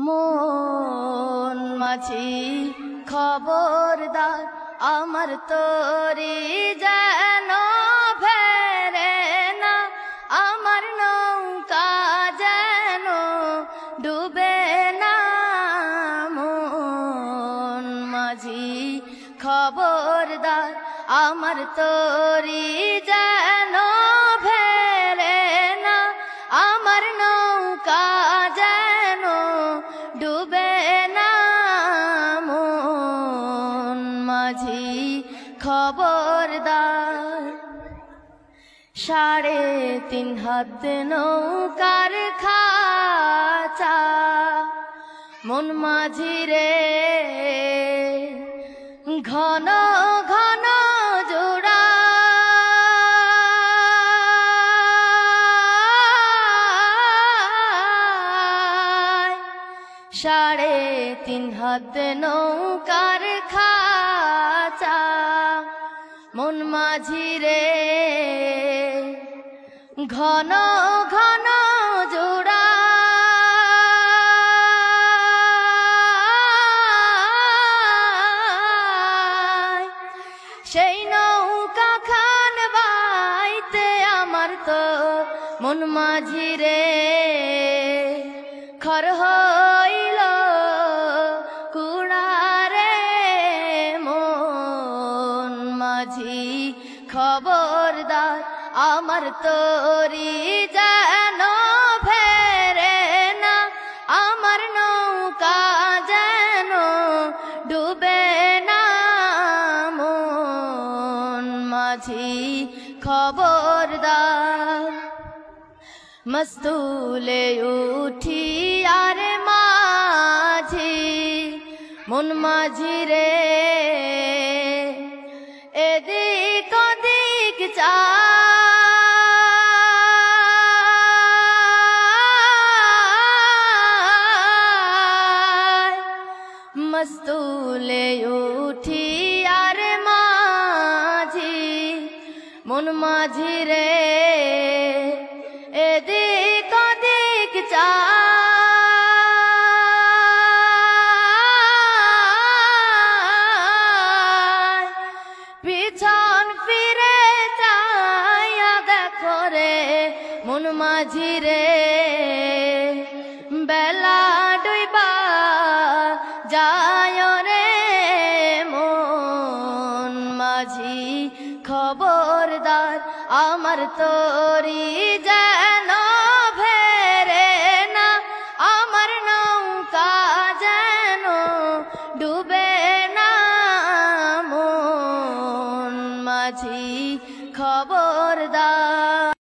মন মাঝি খবরদার আমার তোরি যেন ফেরে না, আমার নৌকা যেন ডুবে না। মন মাঝি খবরদার আমার তোরি যেন ফেরে না, আমার নৌকা যেন ডুবে না। মন মাঝি খবরদার 3.5 হাত নৌকার খাঁচা মন মাঝি রে, ঘন ঘন জোড়া সাড়ে 3 হাত নৌকার খাঁচা মন মাঝি রে, ঘন ঘন জোড়া সেই নৌকা খান বাইতে আমার তো মন মাঝি রে খর হইল কুড়ারে। মন মাঝি খবরদার আমার তোরি যেন ফেরে না, আমার নৌকা যেন ডুবে না। মন মাঝি খবরদার মস্তুলে উঠি আরে মাঝি মন মাঝি রে, এদিক ওদিক চাই, মস্তুলে উঠি আরে মাঝি মন মাঝি রে, এদিক ওদিক চাই, পিছন ফিরে চাইয়া দেখো রে মন মাঝি রে, বেলা ডুইবা যায় রে। মন মাঝি খবরদার আমার তোরি যেন ফেরে না, আমার নৌকা যেন ডুবে না। মন মাঝি খবরদার।